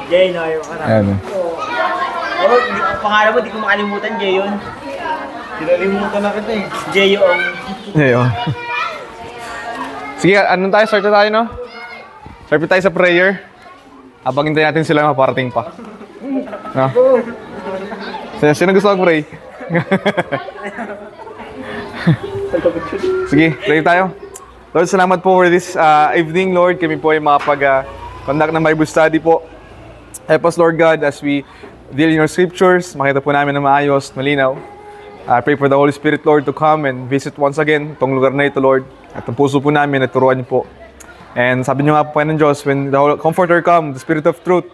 Jay, no, yung karami. Ayan. Oh, ang pangalan mo, di ko makalimutan, Jay yun. Kinalimutan na kita eh. Jay yung... Ayun. Sige, anong tayo? Start na tayo, no? Start tayo sa prayer. Habang hintayin natin sila maparating pa. No? Sino gusto mag-pray? Sige, pray tayo. Lord, salamat po for this evening, Lord. Kami po ay makapag-conduct ng Bible study po. Help us, Lord God, as we deal in your scriptures. Makita po namin na maayos, malinaw. I pray for the Holy Spirit, Lord, to come and visit once again itong lugar na ito, Lord. At ang puso po namin at turuan niyo po. And sabi niyo nga po, Panginoon Diyos, when the Comforter comes, the Spirit of Truth,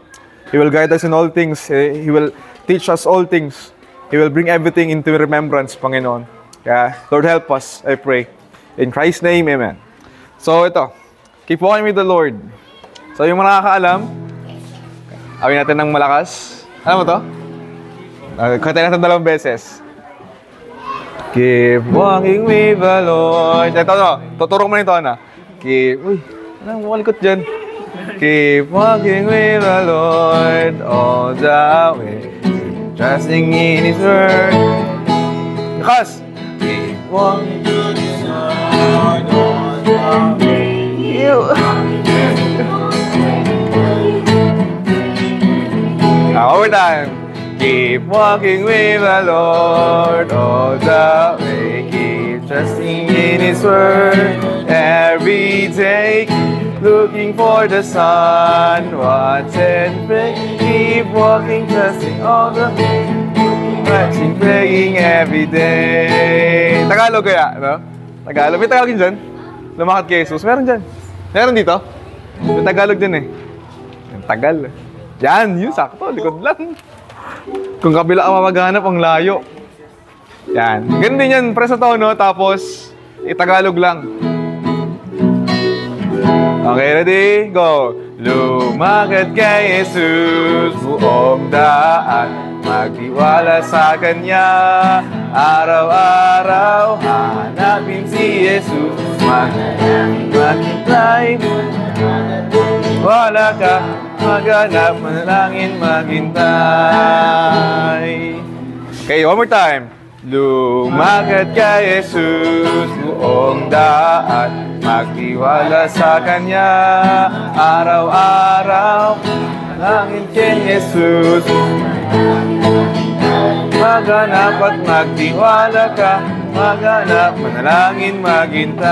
He will guide us in all things. He will teach us all things. He will bring everything into remembrance, Panginoon. Kaya, Lord, help us, I pray. In Christ's name, Amen. So, ito. Keep walking with the Lord. So, yung mga nakakaalam, awin natin ng malakas. Alam mo to? Katayin natin 2 beses. Keep walking with the Lord. Ito, no? Tuturo mo na ito, na. Uy, anong malikot dyan? Keep walking with the Lord all the way, trusting in His word. Lakas! Keep walking with the Lord all the way. One more time. Keep walking with the Lord all the way. Keep trusting in His word every day. Looking for the sun, watch and pray. Keep walking, trusting all the way. Watching, praying every day. Tagalog kaya, no? Tagalog. May Tagalog dyan? Lumakad kay Jesus. Meron dyan. Meron dito? May Tagalog din eh. Yung Tagal. Yan, yun, sakto. Likod lang. Kung kabila ka mamaghanap, ang layo. Yan. Ganun din yan, press sa tono, tapos itagalog lang. Okay, ready? Go! Lumakad kay Jesus, buong daan, magtiwala sa Kanya. Araw-araw, hanapin si Jesus, maghintay. Wala ka, maghanap, manalangin, maghintay. Okay, one more time. Lumakad kay Jesus, buong daan, magtiwala sa Kanya. Araw-araw, manalangin kay Jesus. Maghanap at magtiwala ka, maghanap, manalangin, maghintay.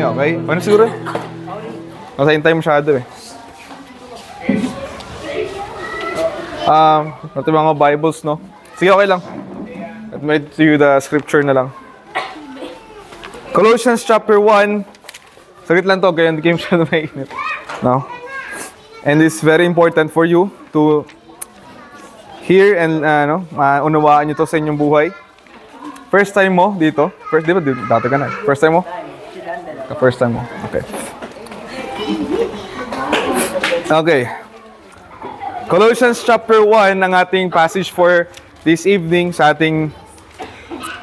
Okay, ano siguro? Nasahintay masyado eh. Natin mga Bibles, no? Sige, okay lang. Let me read to you the scripture na lang. Colossians chapter 1. Saglit lang to, kaya hindi kayo masyado mainit. No? And it's very important for you to hear and unawaan nyo to sa inyong buhay. First time mo dito? First, di ba? Dati ka na. First time mo? First time mo. Okay. Okay. Colossians chapter 1 ang ating passage for this evening sa ating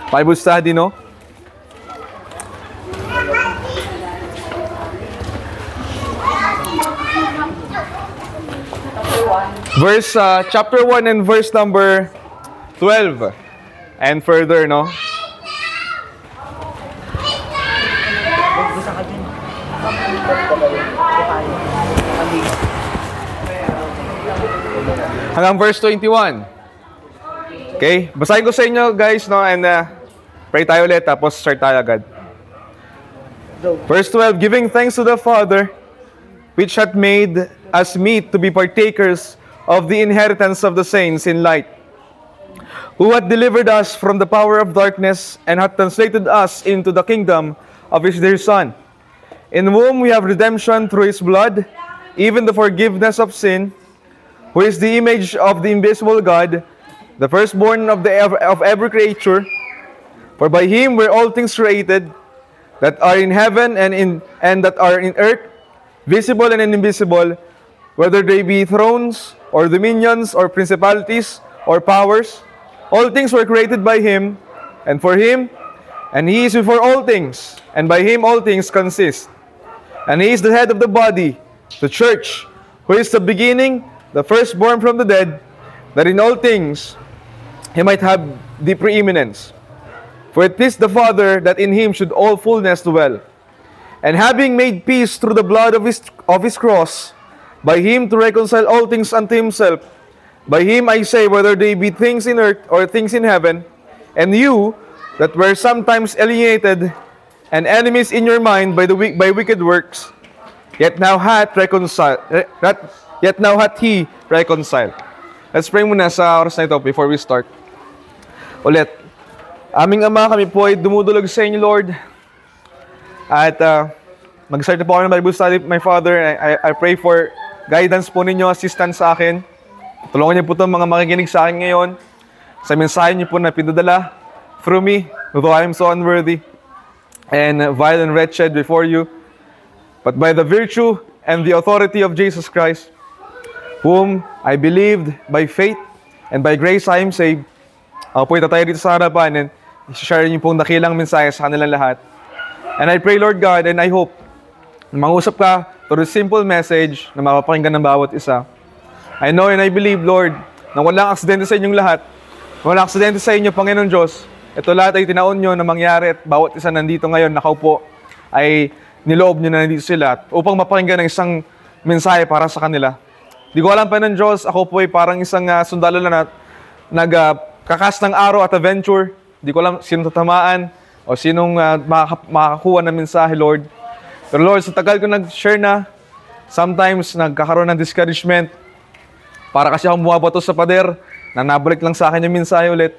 Bible study, no? Chapter 1 and verse number 12 and further, no? Hanggang verse 21. Okay? Basahin ko sa inyo, guys, no? And pray tayo ulit, tapos start tayo agad. Verse 12, giving thanks to the Father, which hath made us meet to be partakers of the inheritance of the saints in light, who hath delivered us from the power of darkness, and hath translated us into the kingdom of His dear Son, in whom we have redemption through His blood, even the forgiveness of sin, who is the image of the invisible God, the firstborn of every creature. For by Him were all things created, that are in heaven and that are in earth, visible and invisible, whether they be thrones, or dominions, or principalities, or powers. All things were created by Him, and for Him, and He is before all things, and by Him all things consist. And He is the head of the body, the church, who is the beginning, the firstborn from the dead, that in all things he might have the preeminence. For it is the Father that in him should all fullness dwell. And having made peace through the blood of his cross, by him to reconcile all things unto himself, by him I say, whether they be things in earth or things in heaven, and you that were sometimes alienated and enemies in your mind by wicked works, yet now hath he reconciled. Let's pray muna sa oras na ito before we start. Ulit, aming Ama, kami po ay dumudulog sa inyo, Lord. At mag-start na po ako ng Bible study, my Father. I pray for guidance po ninyo, assistance sa akin. Tulungan niyo po itong mga makikinig sa akin ngayon. Sa mensahe niyo po na pinadala through me, although I am so unworthy and vile and wretched before you. But by the virtue and the authority of Jesus Christ, whom I believed by faith and by grace I am saved, ako po itatay dito sa harapan and i-share niyo pong dakilang mensahe sa kanilang lahat. And I pray, Lord God, and I hope na mangusap ka through a simple message na mapapakinggan ng bawat isa. I know and I believe, Lord, na walang aksidente sa inyong lahat. Walang aksidente sa inyo, Panginoon Diyos. Ito lahat ay tinaon nyo na mangyari at bawat isa nandito ngayon nakaupo ay niloob nyo na nandito sila upang mapakinggan ng isang mensahe para sa kanila. Di ko alam, Panginoon Diyos, ako po ay parang isang sundalo na nagkakas ng araw at adventure. Di ko alam sino tatamaan o sinong makakakuha ng mensahe, Lord. Pero Lord, sa tagal ko nag-share na, sometimes nagkakaroon ng discouragement. Para kasi akong bumabato sa pader, na nabalik lang sa akin yung mensahe ulit,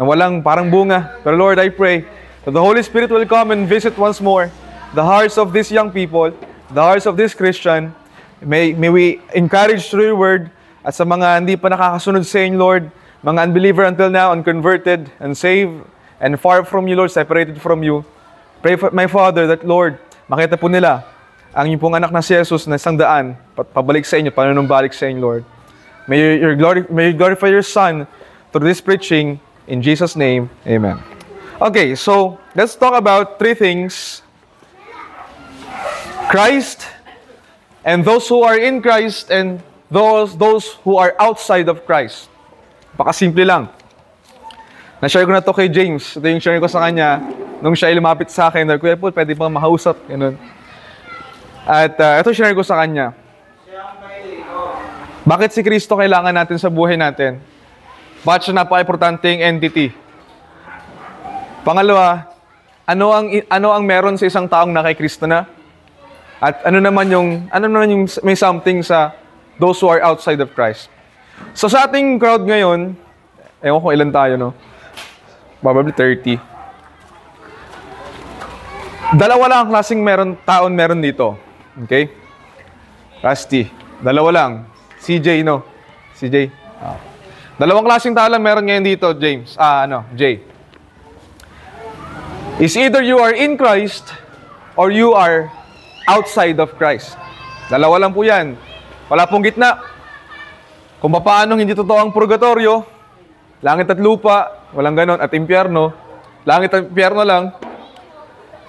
na walang parang bunga. Pero Lord, I pray that the Holy Spirit will come and visit once more the hearts of these young people, the hearts of this Christian. May we encourage through your word, at sa mga hindi pa nakakasunod sa inyo, Lord, mga unbeliever until now, unconverted, unsaved, and far from you, Lord, separated from you. Pray for my Father that, Lord, makita po nila ang inyong pong anak na si Jesus na isang daan, pabalik sa inyo, panunumbalik sa inyo, Lord. May you glorify your Son through this preaching. In Jesus' name, amen. Okay, so let's talk about three things. Christ, and those who are in Christ, and those who are outside of Christ. Pakasimple lang. Na-share ko na to kay James. Ito yung share ko sa kanya nung siya ay lumapit sa akin. Kuya Paul, pwede pang mahausap. Ganun. At ito share ko sa kanya. Bakit si Kristo kailangan natin sa buhay natin? Bakit siya napaka-importanteng entity? Pangalawa, ano ang meron sa isang taong na kay Kristo na? At ano naman yung may something sa those who are outside of Christ? So sa ating crowd ngayon, ewan ko ilan tayo, no? Probably 30. Dalawa lang ang klaseng taon meron dito. Okay? Rusty. Dalawa lang. CJ, no? CJ. Oh. Dalawang klaseng tao lang meron ngayon dito, James. Jay. Is either you are in Christ or you are outside of Christ. Dalawa lang po yan. Wala pong gitna. Kung paano hindi totoo ang purgatorio, langit at lupa, walang ganon, at impyerno, langit at impyerno lang.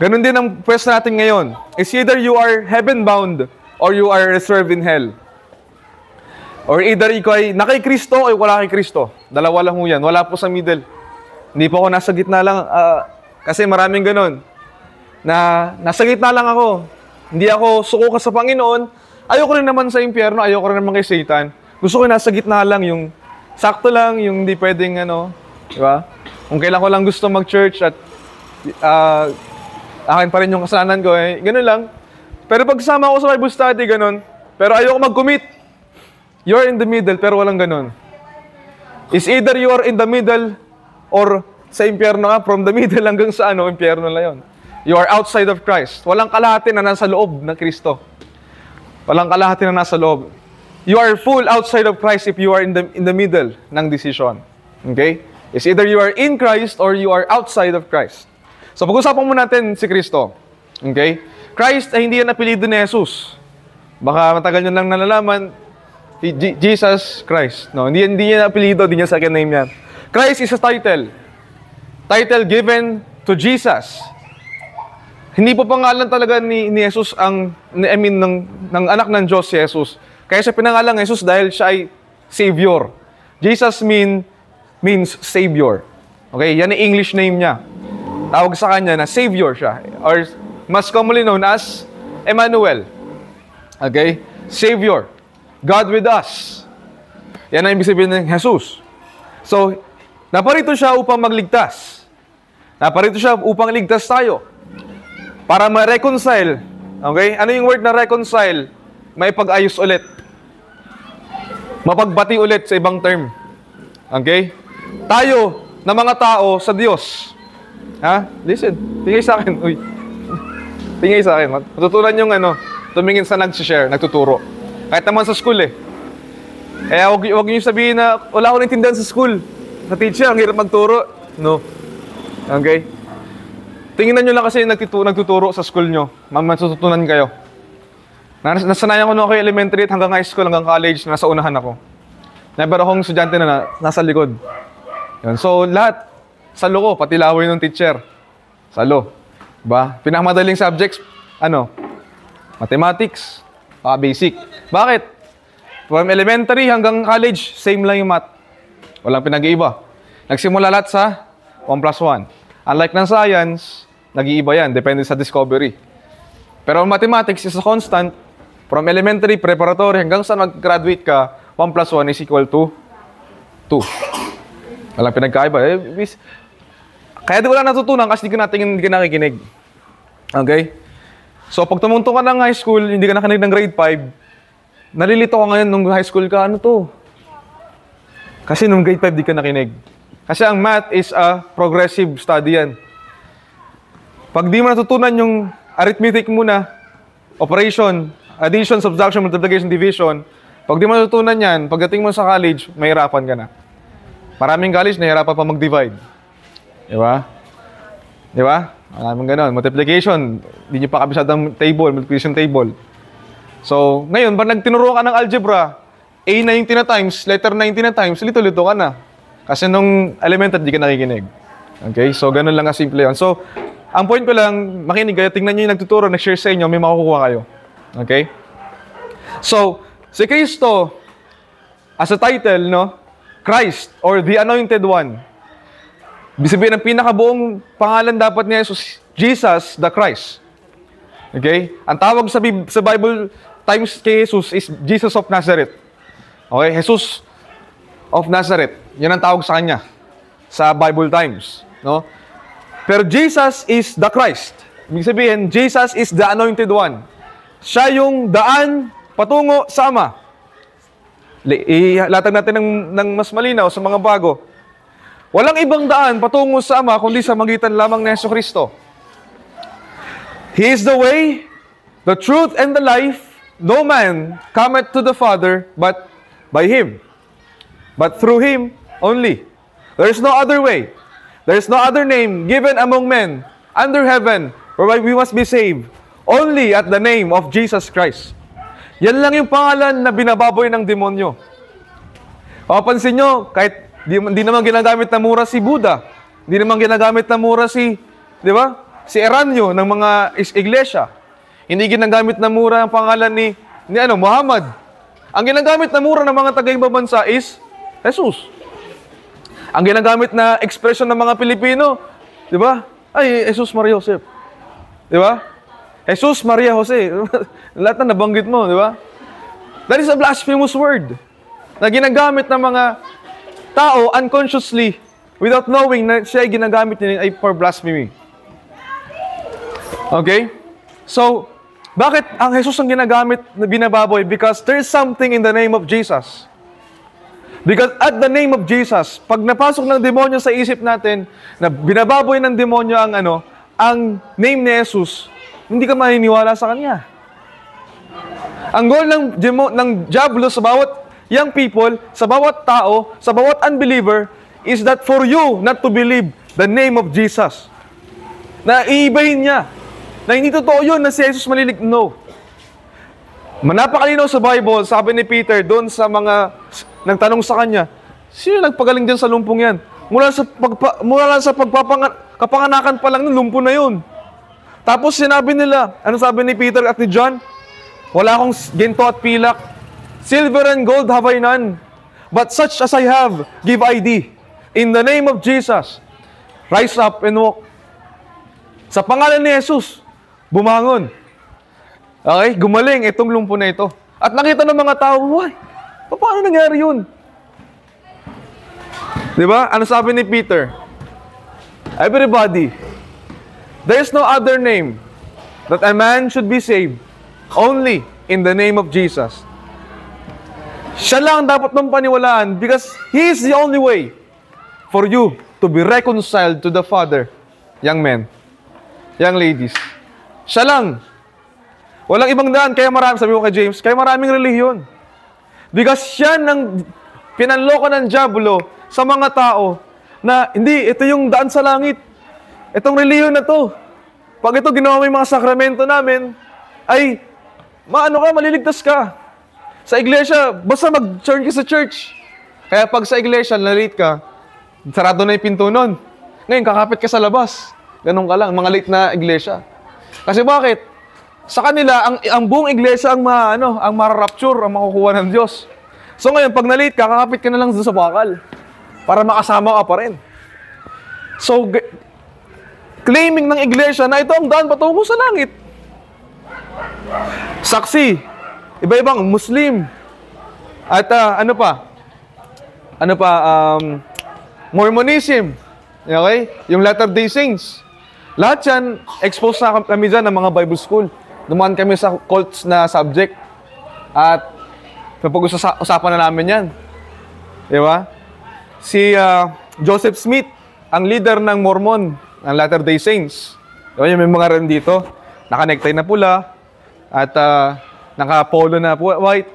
Ganon din ang pwesto natin ngayon. Is either you are heaven-bound or you are reserved in hell. Or either ikaw ay nakay Kristo o wala kay Kristo. Dalawa lang mo yan. Wala po sa middle. Hindi po ako nasa gitna lang. Kasi maraming ganon. Na nasa gitna lang ako. Hindi ako suko ka sa Panginoon. Ayoko rin naman sa impyerno. Ayoko rin naman kay Satan. Gusto ko nasa gitna lang. Yung sakto lang. Yung hindi pwedeng di ba? Kung kailan ko lang gusto mag-church at akin pa rin yung kasalanan ko. Ganun lang. Pero pag kasama ako sa Bible study, ganun. Pero ayoko mag-commit. You're in the middle, pero walang ganun. Is either you are in the middle or sa impyerno ka, from the middle hanggang sa impyerno na yun. You are outside of Christ. Walang kalahati na nasa loob ng Kristo. Walang kalahati na nasa loob. You are full outside of Christ if you are in the middle ng decision. Okay? Is either you are in Christ or you are outside of Christ. So pag-usapan mo natin si Kristo. Okay? Christ ay hindi yan apelido ni Jesus. Baka matagal nyo lang nalalaman, Jesus Christ. No, hindi niya apelido, hindi niya second name yan. Christ is a title. Title given to Jesus. Hindi po pangalan talaga ni Jesus ng anak ng Diyos si Jesus. Kaya siya pinangalan ng Jesus dahil siya ay Savior. Jesus means Savior. Okay, yan ang English name niya. Tawag sa kanya na Savior siya. Or mas commonly known as Emmanuel. Okay, Savior. God with us. Yan ang ibig sabihin ng Jesus. So, naparito siya upang magligtas. Naparito siya upang ligtas tayo. Para ma-reconcile. Okay? Ano yung word na reconcile? May pag-ayos ulit. Mapagbati ulit sa ibang term. Okay? Tayo, na mga tao sa Diyos. Ha? Listen. Tingay sa akin. Uy. Tingay sa akin. Matutunan yung tumingin sa nag-share, nagtuturo. Kahit naman sa school eh. Kaya huwag niyo sabihin na wala akong naintindihan sa school. Sa teacher, ang hirap magturo. No. Okay? Tingnan nyo lang kasi nagtuturo sa school nyo. Matututunan kayo. Nasanayan ko na ako elementary at hanggang high school, hanggang college, nasa unahan ako. Never akong estudyante na nasa likod. Yun. So, lahat, salo ko, pati laway ng teacher. Salo. Diba? Pinakamadaling subjects, mathematics, basic. Bakit? From elementary hanggang college, same lang yung math. Walang pinag-iiba. Nagsimula lahat sa 1+1. Unlike ng science, nag-iiba yan, depende sa discovery. Pero mathematics is a constant. From elementary, preparatory, hanggang sa mag-graduate ka, 1+1 is equal to 2. Walang pinagkaiba. Kaya di wala natutunan kasi di ka nakikinig. Okay? So, pag tumuntong ka ng high school, hindi ka nakinig ng grade 5, nalilito ka ngayon nung high school ka, ano to? Kasi nung grade 5, di ka nakinig. Kasi ang math is a progressive study yan. Pag di mo natutunan yung arithmetic muna, operation, addition, subtraction, multiplication, division, pag di mo natutunan yan, pagdating mo sa college, mahirapan ka na. Maraming college, nahirapan pa mag-divide. Di ba? Di ba? Maraming ganon. Multiplication, di nyo pa kabisad ang table, multiplication table. So, ngayon, pag nagtinuro ka ng algebra, A na yung tina-times, letter na yung tina-times, lito-lito ka na. Kasi nung elementary, di ka nakikinig. Okay? So, ganun lang simple yun. So, ang point ko lang, makinig kayo, tingnan nyo yung nagtuturo, nag-share sa inyo, may makukuha kayo. Okay? So, si Kristo, as a title, Christ, or the Anointed One. Ibig sabihin, ang pinakabuong pangalan dapat ni Jesus, Jesus the Christ. Okay? Ang tawag sa Bible times kay Jesus is Jesus of Nazareth. Okay? Jesus of Nazareth. Yan ang tawag sa kanya sa Bible times. No? Pero Jesus is the Christ. Ibig sabihin, Jesus is the Anointed One. Siya yung daan patungo sa Ama. Ilatag natin ng mas malinaw sa mga bago. Walang ibang daan patungo sa Ama kundi sa magitan lamang ni Jesucristo. He is the way, the truth, and the life. No man cometh to the Father but by Him. But through Him only. There is no other way. There is no other name given among men under heaven whereby we must be saved. Only at the name of Jesus Christ. Yan lang yung pangalan na binababoy ng demonyo. Papansin nyo, kahit di naman ginagamit na mura si Buddha, di naman ginagamit na mura si Eranio ng mga iglesia. Hindi ginagamit na mura ang pangalan ni Muhammad. Ang ginagamit na mura ng mga taga-ibang bansa is Jesus. Ang ginagamit na expression ng mga Pilipino, di ba? Ay, Jesus Maria Jose. Di ba? Jesus Maria Jose. Lahat na nabanggit mo, di ba? That is a blasphemous word na ginagamit ng mga tao unconsciously without knowing na siya ay ginagamit nila ay for blasphemy. Okay? So, bakit ang Jesus ang ginagamit na binababoy? Because there is something in the name of Jesus. Because at the name of Jesus, pag napasok ng demonyo sa isip natin, na binababoy ng demonyo ang name ni Jesus, hindi ka maniniwala sa kanya. Ang goal ng diablo sa bawat young people, sa bawat tao, sa bawat unbeliever, is that for you not to believe the name of Jesus. Na iibahin niya. Na hindi totoo yun na si Jesus malilig. No. Napakalinaw sa Bible, sabi ni Peter, doon sa mga nagtanong sa kanya, sino nagpagaling dyan sa lumpong yan? Mula sa kapanganakan pa lang, lumpo na yun. Tapos sinabi nila, ano sabi ni Peter at ni John? Wala akong ginto at pilak. Silver and gold have I none. But such as I have, give I thee. In the name of Jesus, rise up and walk. Sa pangalan ni Jesus, bumangon. Okay? Gumaling itong lumpo na ito. At nakita ng mga tao, why? Paano nangyari yun? Diba? Ano sabi ni Peter? Everybody, there is no other name that a man should be saved only in the name of Jesus. Siya lang dapat mong paniwalaan because He is the only way for you to be reconciled to the Father. Young men, young ladies. Siya lang. Walang ibang daan. Kaya marami, sabi ko kay James, kaya maraming relihiyon. Because siya nang pinanloko ng diablo sa mga tao na hindi, ito yung daan sa langit. Itong relihiyon na to. Pag ito ginawa mo yung mga sakramento namin, ay, maliligtas ka. Sa iglesia, basta mag-join ka sa church. Kaya pag sa iglesia, na-late ka, sarado na yung pinto nun. Ngayon, kakapit ka sa labas. Ganun ka lang, mga late na iglesia. Kasi bakit? Sa kanila, ang buong iglesia ang mararapture, ang makukuha ng Diyos. So ngayon, pag na-late ka, kakapit ka na lang doon sa bakal. Para makasama ka pa rin. So, claiming ng iglesia na ito ang daan patungo sa langit. Saksi, iba-ibang Muslim. At Mormonism. Okay? Yung Latter-day Saints. Lahat yan, exposed na kami dyan ng mga Bible school. Dumaan kami sa cults na subject. At napag-usapan na namin yan. Di ba? Si Joseph Smith, ang leader ng Mormon, ng Latter-day Saints. Diba, may mga rin dito, naka-necktie na pula, at naka-polo na white.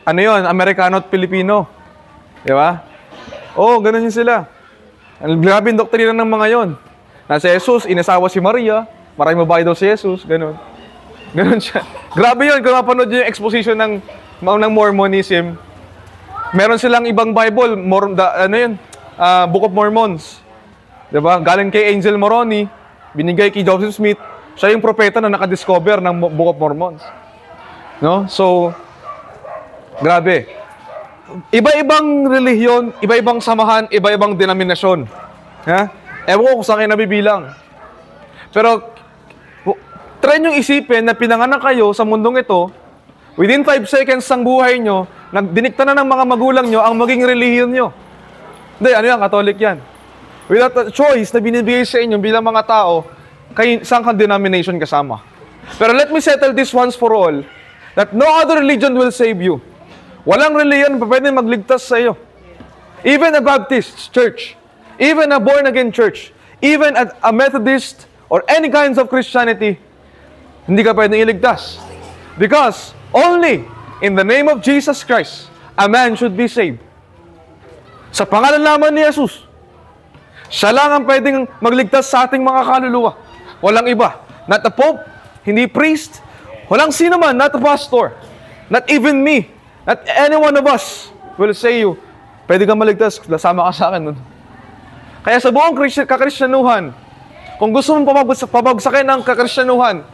Ano yon? Americano at Pilipino. Di ba? Oo, ganun yun sila. Ang grabe yung doktrina ng mga yon. Na si Jesus, inasawa si Maria, maraming babae daw si Jesus, ganun. Ganun siya. Grabe yun, kung mapanood nyo yung exposition ng Mormonism, meron silang ibang Bible, Book of Mormons. Diba? Galing kay Angel Moroni, binigay kay Joseph Smith, siya yung propeta na nakadiscover ng Book of Mormons. No? So, grabe. Iba-ibang relihiyon, iba-ibang samahan, iba-ibang denominasyon. Ha? Ewan ko kung saan kayo nabibilang. Pero, try nyo isipin na pinanganak kayo sa mundong ito, within 5 seconds ng buhay nyo, dinikta na ng mga magulang nyo ang maging relihiyon nyo. Hindi, ano yan? Catholic yan. Without a choice na binibigay sa inyo bilang mga tao, saan kang denomination kasama. Pero let me settle this once for all, that no other religion will save you. Walang religion pa pwede magligtas sa iyo. Even a Baptist church, even a born-again church, even a Methodist or any kinds of Christianity, hindi ka pwedeng iligtas. Because only in the name of Jesus Christ, a man should be saved. Sa pangalan lamang ni Jesus, siya lang ang pwedeng magligtas sa ating mga kaluluwa. Walang iba. Not a pope, hindi priest, walang sino man, not a pastor, not even me, not any one of us will say you, pwede kang maligtas, lasama ka sa akin nun. Kaya sa buong kakristyanuhan, kung gusto mong pabagsakin ang kakristyanuhan,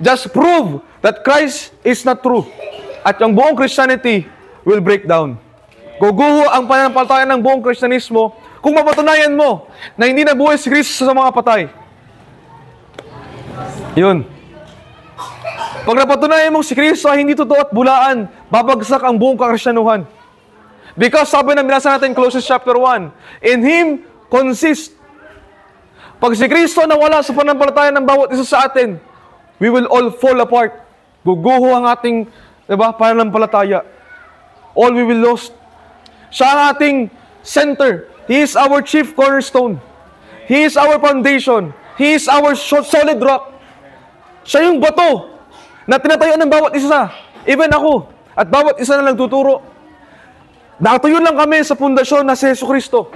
just prove that Christ is not true. At yung buong Christianity will break down. Guguho ang pananampalataya ng buong Kristyanismo kung mapatunayan mo na hindi nabuhay si Kristo sa mga patay. Yun. Pag napatunayan mo si Kristo ay hindi totoo at bulaan, babagsak ang buong kakristyanuhan. Because sabi na binasa natin Colossians chapter 1, in Him consist. Pag si Kristo nawala sa pananampalataya ng bawat isa sa atin, we will all fall apart. Guguho ang ating, pananampalataya. All we will lose. Siya ang ating center. He is our chief cornerstone. He is our foundation. He is our solid rock. Siya yung bato na tinatayuan ng bawat isa. Even ako. At bawat isa na nagtuturo. Nakatuyo lang kami sa pundasyon na si Jesucristo.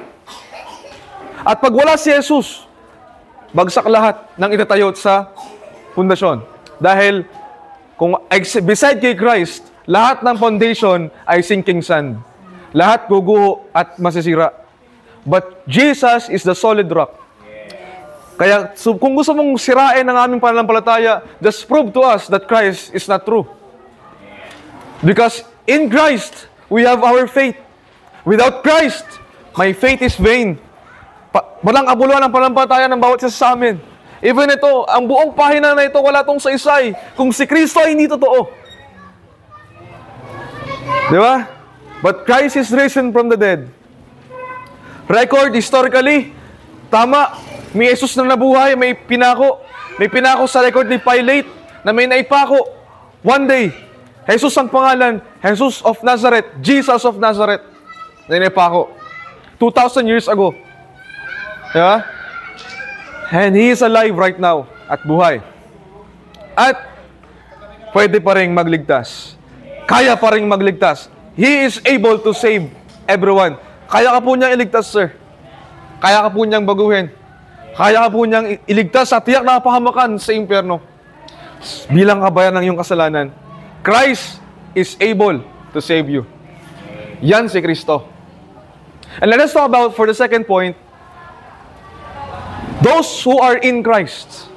At pag wala si Jesus, bagsak lahat ng itatayo sa pundasyon. Dahil kung beside kay Christ, lahat ng foundation ay sinking sand. Lahat guguho at masisira. But Jesus is the solid rock. Kaya kung gusto mong sirain ang aming pananampalataya, just prove to us that Christ is not true. Because in Christ, we have our faith. Without Christ, my faith is vain. Walang kabuluhan ang pananampalataya ng bawat isa sa amin. Even ito, ang buong pahina na ito, wala tong saysay. Kung si Kristo ay hindi totoo. Di ba? But Christ is risen from the dead. Record, historically, tama, may Jesus na nabuhay, may pinako. May pinako sa record ni Pilate na may naipako. One day, Jesus ang pangalan, Jesus of Nazareth, Jesus of Nazareth. Na naipako. 2,000 years ago. Di ba? And He is alive right now at buhay. At pwede pa rin magligtas. Kaya pa rin magligtas. He is able to save everyone. Kaya ka po niyang iligtas, sir. Kaya ka po niyang baguhin. Kaya ka po niyang iligtas sa tiyak na kapahamakan sa impyerno. Bilang kabayan ng iyong kasalanan. Christ is able to save you. Yan si Kristo. And let us talk about, for the second point, those who are in Christ.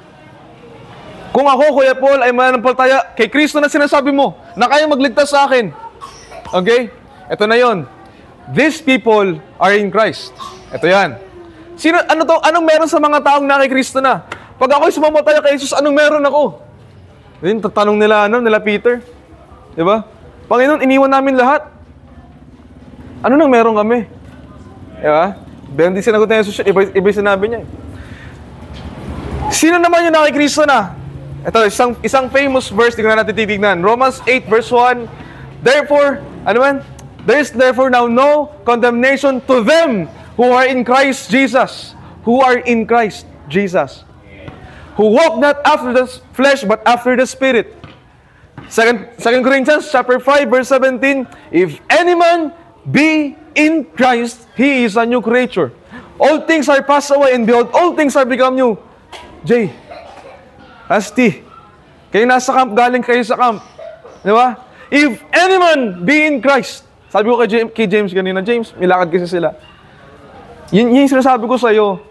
Kung ako, Kuya Paul, ay mananampalataya kay Kristo na sinasabi mo, na kaya magligtas sa akin. Okay? Ito na yon. These people are in Christ. Ito yan. Anong meron sa mga taong na kay Kristo na? Pag ako'y sumamataya kay Jesus, anong meron ako? Then, tatanong nila Peter. Diba? Panginoon, iniwan namin lahat. Ano nang meron kami? Diba? Hindi sinagot na Jesus, iba sinabi niya. Sino naman yung na kay Kristo na? Ito, isang famous verse, tingnan natin titignan. Romans 8 verse 1. Therefore, there is therefore now no condemnation to them who are in Christ Jesus. Who are in Christ Jesus. Who walk not after the flesh, but after the Spirit. 2 Corinthians chapter 5 verse 17. If any man be in Christ, he is a new creature. All things are passed away, and behold, all things are become new. Jay, Asti, kayo nasa camp, galing kayo sa camp. Di ba? If any man be in Christ, sabi ko kay James kanina, James, milakad kasi sila. Yun yung sinasabi ko sa iyo,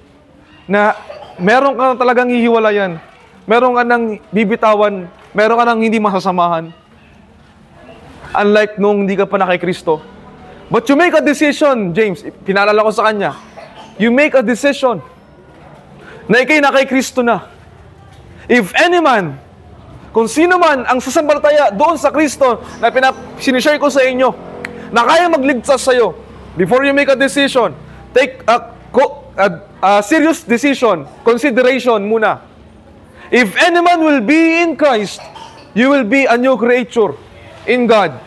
na meron ka talagang hihiwalayan, meron ka nang bibitawan, meron ka nang hindi masasamahan. Unlike nung hindi ka pa na kay Kristo. But you make a decision, James, pinaalala ko sa kanya, you make a decision na ikay na kay Kristo na. If any man, kung sino man ang sasambalataya doon sa Kristo na sinishare ko sa inyo, na kaya magligtas sa iyo, before you make a decision, take a serious decision, consideration muna. If any man will be in Christ, you will be a new creature in God.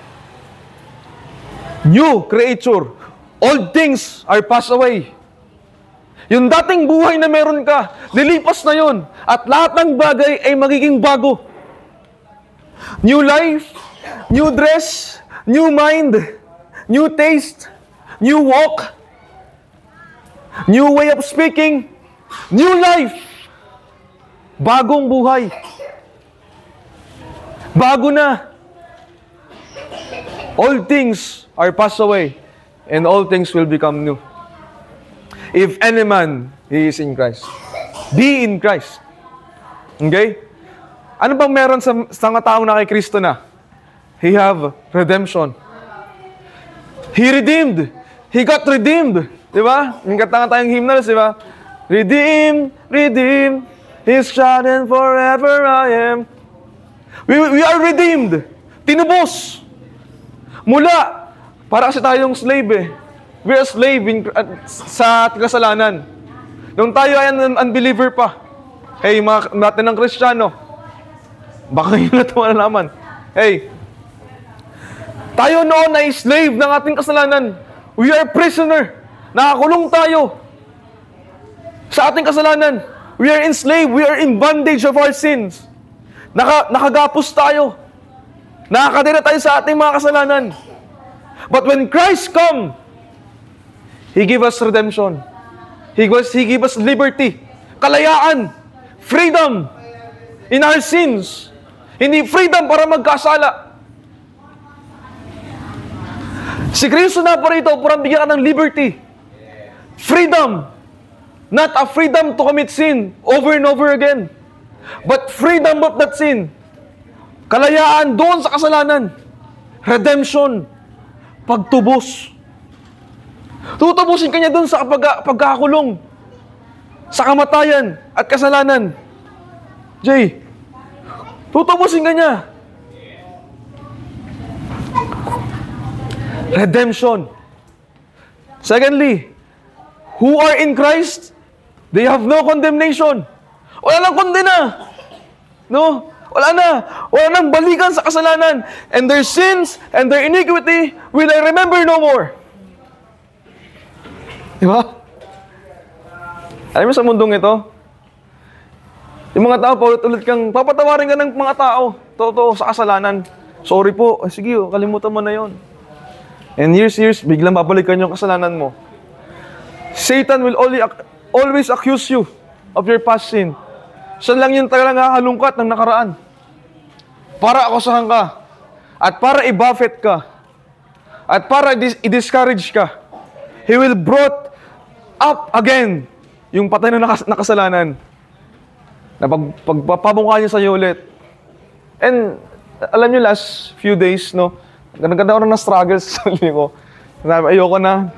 New creature. Old things are passed away. Yung dating buhay na meron ka, lilipas na yun. At lahat ng bagay ay magiging bago. New life, new dress, new mind, new taste, new walk, new way of speaking, new life. Bagong buhay. Bago na. All things are passed away, and all things will become new. If any man, he is in Christ. Be in Christ. Okay? Ano bang meron sa mga taong na kay Kristo na? He have redemption. He redeemed. He got redeemed. Diba? Yung kata nga tayong hymnals, diba? Redeem, redeem, His child and forever I am. We are redeemed. Tinubos. Mula. Para kasi tayong slave eh. We are slave sa kasalanan. Nung tayo ay unbeliever pa. Hey, mga natin ng Kristiyano. Baka yun na ito malalaman. Hey, tayo noon ay slave ng ating kasalanan. We are prisoner. Nakakulong tayo sa ating kasalanan. We are enslaved. We are in bondage of our sins. Nakagapos tayo. Nakakadira tayo sa ating mga kasalanan. But when Christ come, He give us redemption. He give us liberty. Kalayaan. Freedom. In our sins. Hindi freedom para magkasala. Si Kristo na po rito para bigyan ka ng liberty. Freedom. Not a freedom to commit sin over and over again. But freedom of that sin. Kalayaan doon sa kasalanan. Redemption. Pagtubos. Tutubusin kanya doon sa pagkakulong. Sa kamatayan at kasalanan. Jay, tutubusin kanya. Redemption. Secondly, who are in Christ, they have no condemnation. Wala nang kondena. No? Wala na. Wala nang balikan sa kasalanan. And their sins and their iniquity will I remember no more. Diba? Alam mo sa mundong ito, yung mga tao, paulit-ulit kang, papatawarin ka ng mga tao. Totoo, sa kasalanan. Sorry po. Sige, kalimutan mo na yon. And years, biglang babalikan yung kasalanan mo. Satan will always accuse you of your past sin. Siya lang yung talagang hahalungkat ng nakaraan. Para akusahan ka. At para i-buffet ka. At para i-discourage ka. He will brought up again yung patay na nakasalanan. Na pagpapamukha niya sa iyo ulit. And alam niyo, last few days, no, nagkanda ako na struggles sa sarili ko. Ayoko na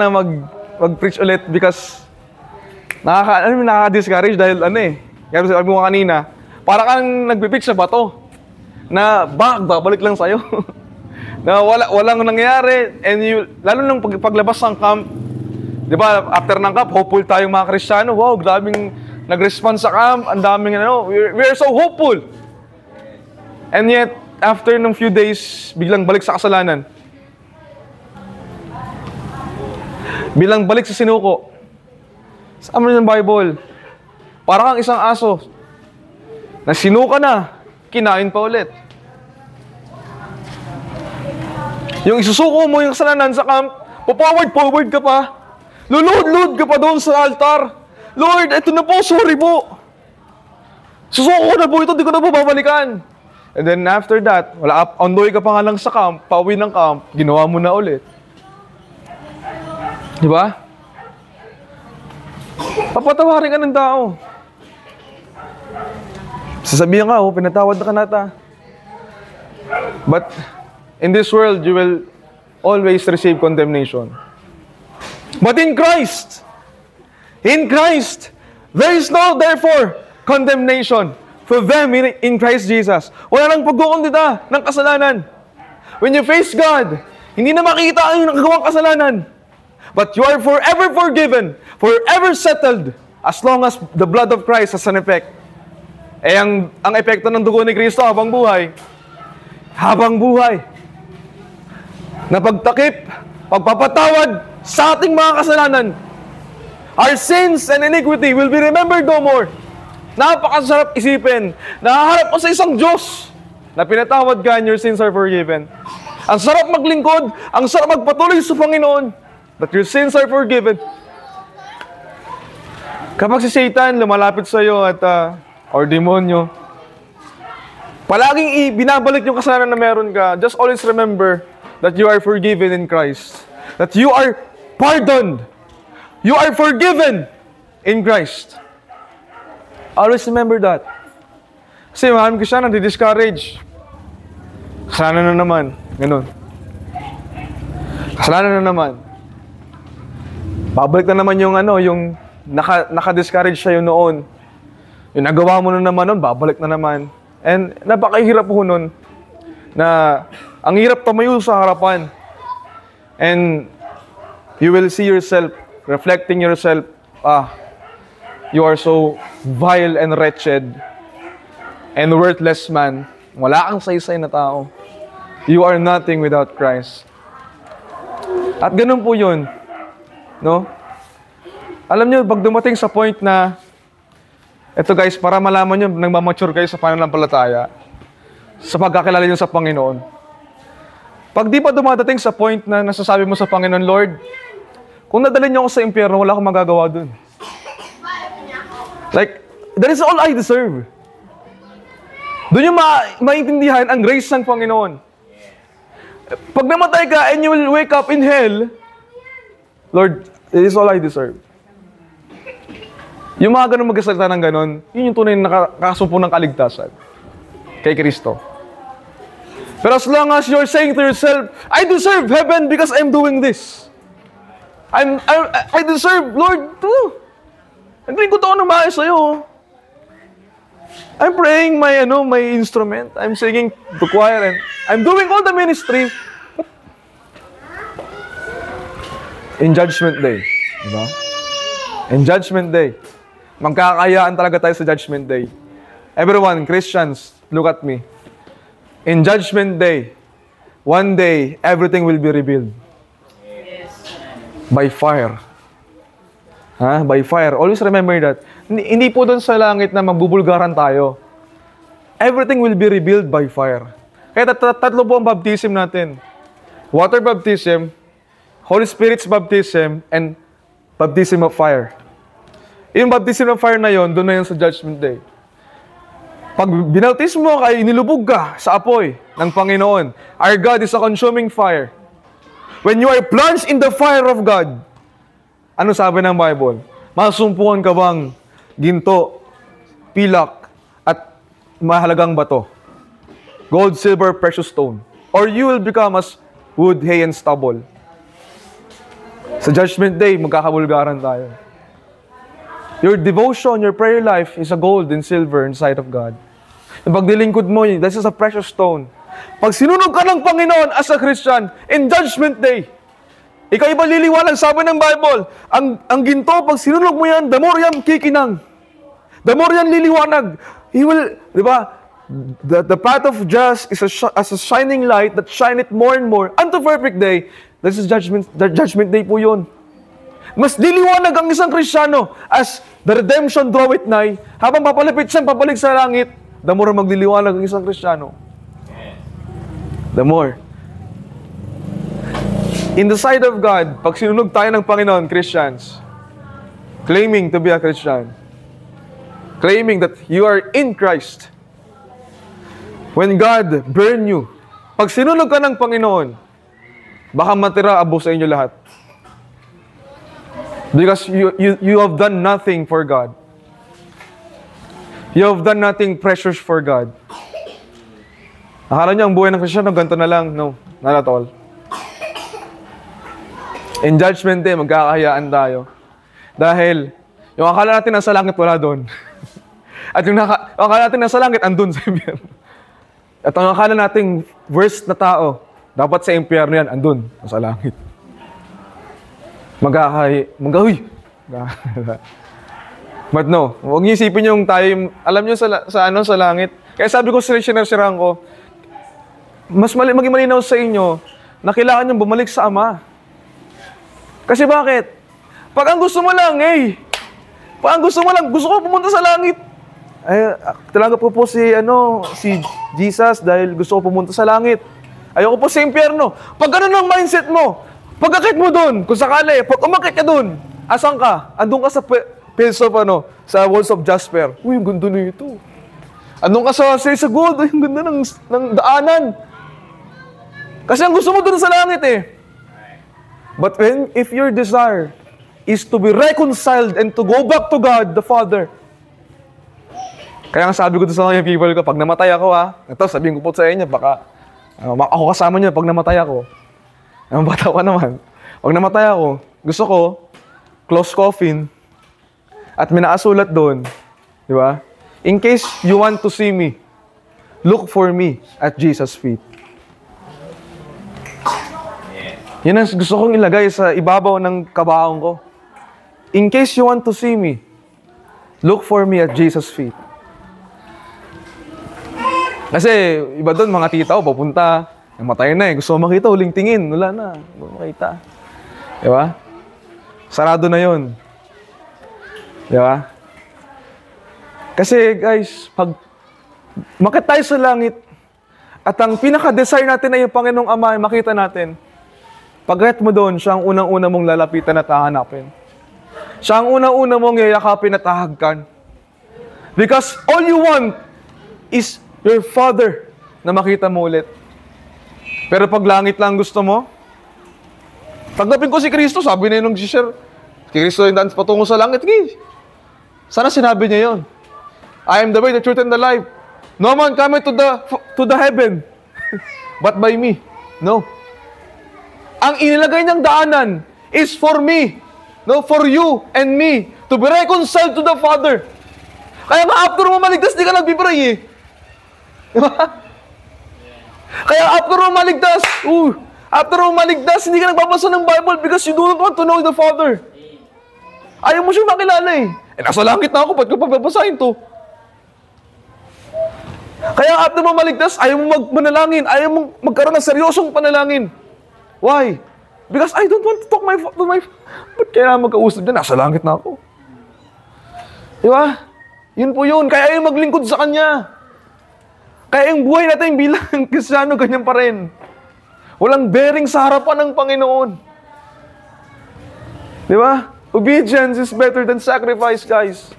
mag-preach ulit because nakaka-discourage dahil kaya sabi mo kanina, para kang nagpipitch sa bato na babalik lang sa'yo. Na walang nangyayari, and lalo nung paglabas ng camp, di ba, after ng camp, hopeful tayong mga Kristiyano. Wow, daming nag-respond sa camp, ang daming we are so hopeful. And yet, after ng few days, biglang balik sa kasalanan. Bilang balik sa sinuko. Saan mo yung Bible? Para kang isang aso na sinuka na, kinain pa ulit. Yung isusuko mo yung kasalanan sa camp, forward ka pa. Lulod ka pa doon sa altar. Lord, ito na po, sorry po. Susuko ko na po ito, di ko na po babalikan. And then after that, on the way ka pa nga lang sa camp, pauwi ng camp, ginawa mo na ulit. Di ba? Papatawarin ka ng tao. Sasabihin ka, pinatawad na ka nata. But in this world, you will always receive condemnation. But in Christ, there is no, therefore, condemnation for them in Christ Jesus. Wala nang pagkukondena ng kasalanan. When you face God, hindi na makita ang nagagawang kasalanan. But you are forever forgiven, forever settled, as long as the blood of Christ has an effect. Ang epekto ng dugo ni Kristo habang buhay, na pagtakip, pagpapatawad sa ating mga kasalanan. Our sins and iniquity will be remembered no more. Napakasarap isipin. Nahaharap ko sa isang Diyos na pinatawad ka and your sins are forgiven. Ang sarap maglingkod, ang sarap magpatuloy sa Panginoon, that your sins are forgiven. Kapag si Satan lumalapit sa iyo at or demonyo, palaging binabalik yung kasalanan na meron ka, just always remember that you are forgiven in Christ. That you are pardoned. You are forgiven in Christ. Always remember that. Kasi maraming Kristiyano nadi-discourage. Kasalanan na naman. Ganun. Kasalanan na naman. Babalik na naman yung yung naka-discourage sa'yo noon. Yung nagawa mo na naman noon, babalik na naman. And napakahirap po nun na ang hirap tumayo sa harapan. And you will see yourself, reflecting yourself, you are so vile and wretched and worthless man. Wala kang saysay na tao. You are nothing without Christ. At ganun po yun. No? Alam nyo, pag dumating sa point na, eto guys, para malaman nyo, nagmamature kayo sa pananampalataya, sa pagkakilala nyo sa Panginoon. Pag di pa dumadating sa point na nasasabi mo sa Panginoon, Lord, kung nadalhin nyo ako sa impyerno, wala akong magagawa dun. Like, that is all I deserve. Doon yung maintindihan ang grace ng Panginoon. Pag namatay ka and you will wake up in hell, Lord, It is all I deserve. Yung mga ganun magkasalita ng ganun, yun yung tunay na nakasumpo ng kaligtasan kay Kristo. Pero as long as you're saying to yourself, I deserve heaven because I'm doing this. I deserve, Lord, to. Hindi ko ito maayos sa'yo. I'm praying my instrument. I'm singing to choir and I'm doing all the ministry. In Judgment Day. Diba? In Judgment Day. Magkakayaan talaga tayo sa Judgment Day. Everyone, Christians, look at me. In Judgment Day, one day, everything will be revealed. By fire. By fire. Always remember that. Hindi po doon sa langit na magbubulgaran tayo. Everything will be revealed by fire. Kaya tatlo po ang baptism natin. Water baptism, Holy Spirit's baptism, and baptism of fire. Yung baptism of fire na yon, doon na yun sa Judgment Day. Pag binautis mo ka, inilubog ka sa apoy ng Panginoon. Our God is a consuming fire. When you are plunged in the fire of God, ano sabi ng Bible? Masumpukan ka bang ginto, pilak, at mahalagang bato? Gold, silver, precious stone. Or you will become as wood, hay, and stubble. Sa Judgment Day, magkakabulgaran tayo. Your devotion, your prayer life is a gold and silver in the sight of God. Yung paglilingkod mo, this is a precious stone. Pag sinunog ka ng Panginoon as a Christian, in Judgment Day, ikaw iba liliwanag, sabi ng Bible, ang ginto, pag sinunog mo yan, the more yan kikinang. The more yan liliwanag. He will, di ba, the path of just is as a shining light that shineth more and more unto perfect day. This is Judgment Day po yun. Mas liliwanag ang isang Kristiyano as the redemption draweth nigh. Habang papalapit siyang papalik sa langit, the more magliliwanag ang isang Kristiyano. The more. In the sight of God, pag sinunog tayo ng Panginoon, Christians, claiming to be a Christian, claiming that you are in Christ, when God burn you, pag sinunog ka ng Panginoon, baka matira abo sa inyo lahat. Because you have done nothing for God. You have done nothing precious for God. Akala niyo ang buhay ng Kristiyano, ganito na lang. No, not at all. In Judgment Day, magkakahayaan tayo. Dahil, yung akala natin nasa langit, wala doon. At yung akala natin nasa langit, andun sa impyerno. At ang akala nating worst na tao, dapat sa impyerno yan, andun, nasa langit. But no, huwag niyo isipin yung tayo, alam niyo sa langit. Kaya sabi ko, sinashare ko, mas maging malinaw sa inyo, na kailangan niyong bumalik sa Ama. Kasi bakit? Pag ang gusto mo lang, gusto ko pumunta sa langit. Talaga po si Jesus dahil gusto ko pumunta sa langit. Ayoko po sa impyerno. Pag ganun ang mindset mo, pag-akit mo doon, kung sakali, pag umakit ka doon, asan ka? Andun ka sa sa walls of jasper. Uy, ang ganda na ito. Andun ka sa gold, uy, ang ganda ng daanan. Kasi ang gusto mo doon sa langit eh. But if your desire is to be reconciled and to go back to God, the Father, kaya nga sabi ko doon sa mga people ko, pag namatay ako ito sabihin ko po sa inyo, baka ako kasama niyo pag namatay ako. Ang bata ka naman. Pag namatay ako, gusto ko, close coffin, at may nakasulat doon, di ba? In case you want to see me, look for me at Jesus' feet. Yan ang gusto kong ilagay sa ibabaw ng kabaong ko. In case you want to see me, look for me at Jesus' feet. Kasi iba doon, mga tita ko, papunta, namatay na gusto ko makita, huling tingin, wala na, hindi ko makita. Di ba? Sarado na yun. Di ba? Kasi guys, pag makita tayo sa langit, at ang pinaka-desire natin na yung Panginoong Ama ay makita natin, pag-get mo doon, siya ang unang-una mong lalapitan at hahanapin. Siya ang unang-una mong yayakapin at hahagkan. Because all you want is your Father na makita mo ulit. Pero pag langit lang gusto mo, tanggapin ko si Kristo, sabi na yun nung share, Kay Kristo yung daan patungo sa langit. Okay. Sana sinabi niya yon. I am the way, the truth, and the life. No man cometh to the heaven but by me. No. Ang inilagay niyang daanan is for me. No, for you and me to be reconciled to the Father. Kaya nga after mo maligtas, di ka nagpipray eh. Diba? Kaya after mo maligtas, hindi ka nagbabasa ng Bible because you do not want to know the Father. Ayaw mo siyang makilala eh. Nasa langit na ako, ba't ko pababasahin to? Kaya after mo maligtas, ayaw mo magmanalangin, ayaw mo magkaroon ng seryosong panalangin. Why? Because I don't want to talk to my ba't kaya magkausap dyan? Nasa langit na ako. Diba? Yun po yun. Kaya ayaw maglingkod sa Kanya. Kaya yung buhay natin bilang Kristiyano, ganyan pa rin. Walang bearing sa harapan ng Panginoon. Diba? Obedience is better than sacrifice, guys.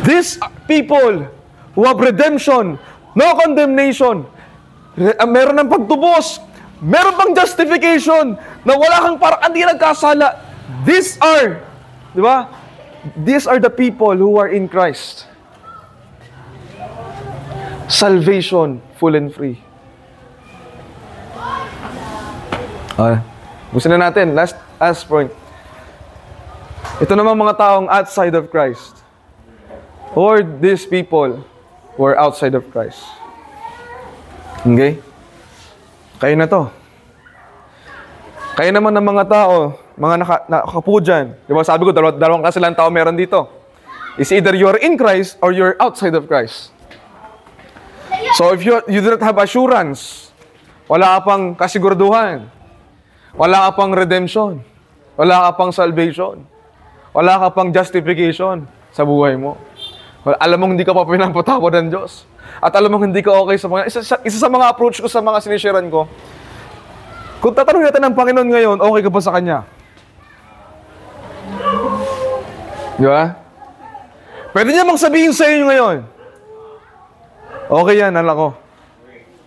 These people who have redemption, no condemnation, meron ng pagtubos, meron pang justification, na wala kang parang hindi nagkasala. These are, di ba? These are the people who are in Christ. Salvation, full and free. Gusto na natin, last point. Ito naman mga taong outside of Christ. Or these people who are outside of Christ. Okay? Kayo na to. Kayo naman ng mga tao, mga nakapu dyan. Diba sabi ko, dalawang klase lang tao meron dito. Is either you're in Christ or you're outside of Christ. So if you do not have assurance, wala ka pang kasiguraduhan, wala ka pang redemption, wala ka pang salvation, wala ka pang justification sa buhay mo. Alam mong hindi ka pa pinapatawad ng Diyos. At alam mong hindi ka okay sa mga... Isa sa mga approach ko sa mga sinisharean ko, kung tatanungin natin ng Panginoon ngayon, okay ka ba sa Kanya? Di ba? Pwede niya mang sabihin sa inyo ngayon, okay yan, anak ko.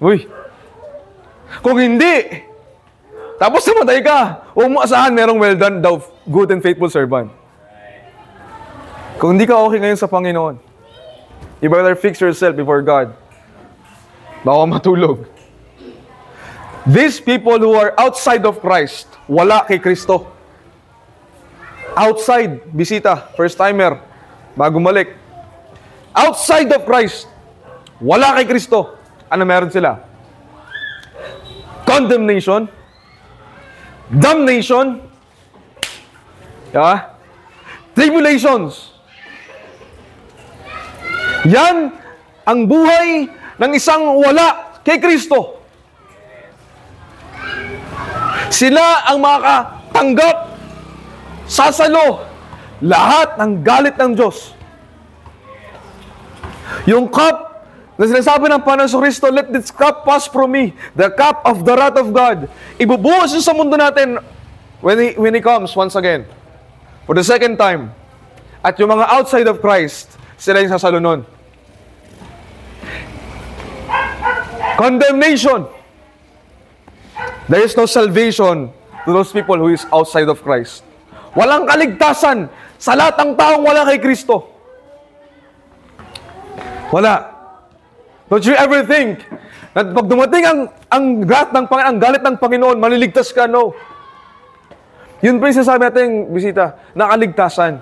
Uy. Kung hindi, tapos namatay ka, huwag mo asahan merong well done, thou good and faithful servant. Kung hindi ka okay ngayon sa Panginoon, you better fix yourself before God. Baka matulog. These people who are outside of Christ, wala kay Kristo. Outside, bisita, first timer, bago malik. Outside of Christ, wala kay Kristo. Ano meron sila? Condemnation, damnation, yeah? Tribulations. Yan ang buhay ng isang wala kay Kristo. Sila ang makakatanggap, sasalo, lahat ng galit ng Diyos. Yung cup na sinasabi ng Panginoon Kristo, let this cup pass from me, the cup of the wrath of God. Ibubuhos yun sa mundo natin when He comes once again, for the second time. At yung mga outside of Christ, sila yung sasalo nun. Condemnation. There is no salvation to those people who is outside of Christ. Walang kaligtasan sa lahat ng taong wala kay Kristo. Wala. Don't you ever think na pag dumating ang galit ng Panginoon, maliligtas ka? No. Yun pa yung sinasabi natin, bisita, na kaligtasan.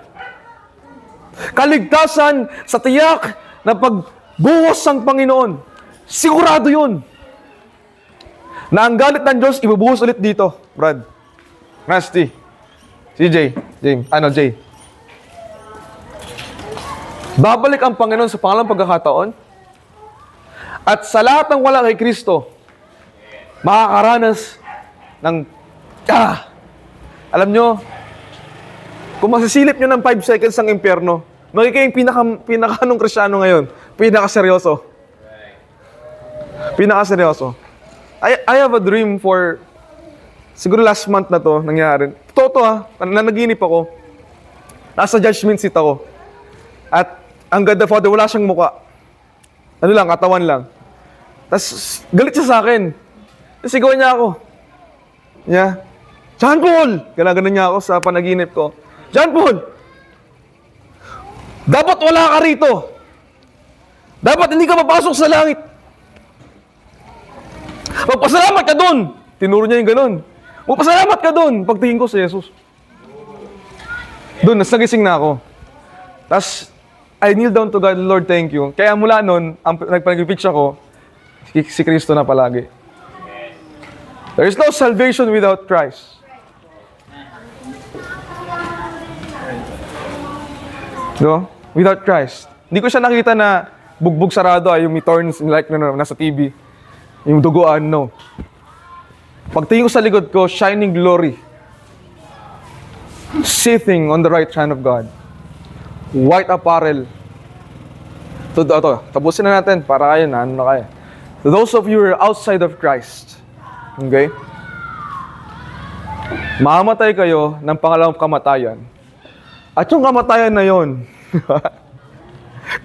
Kaligtasan sa tiyak na pagbuhos ng Panginoon. Sigurado yun. Na ang galit ng Diyos, ibubuhos ulit dito, Brad. Nasty. Si Jay. Jay. Babalik ang Panginoon sa pangalang pagkakataon. At sa lahat ng wala kay Kristo, makakaranas ng, alam nyo, kung masisilip nyo ng 5 seconds ng impyerno, magiging pinaka-anong Kristyano ngayon, pinaka-seryoso. Pinaka-seryoso. I have a dream for, siguro last month na to, nangyari. Totoo nanaginip ako. Nasa judgment seat ako. At ang God the Father, wala siyang muka. Ano lang, katawan lang. Tapos, galit siya sa akin. Sigawan niya ako. Yeah. John Paul! Ganaganon niya ako sa panaginip ko. John Paul! Dapat wala ka rito. Dapat hindi ka papasok sa langit. Magpasalamat ka doon. Tinuro niya yung ganun. Magpasalamat ka doon. Pagtingin ko sa Jesus. Doon, nagising na ako. Tapos, I kneel down to God, Lord, thank you. Kaya mula noon, nagpag-preach ako, si Kristo na palagi. There is no salvation without Christ. No? Without Christ. Hindi ko siya nakita na bugbog sarado yung may thorns like nasa TV. Yung duguan, no. Pagtingin ko sa likod ko, shining glory. Sitting on the right hand of God. White apparel. Tapusin na natin para kayo na, ano na kayo. To those of you who are outside of Christ, okay? Mamamatay kayo ng pangalawang kamatayan. At yung kamatayan na yon,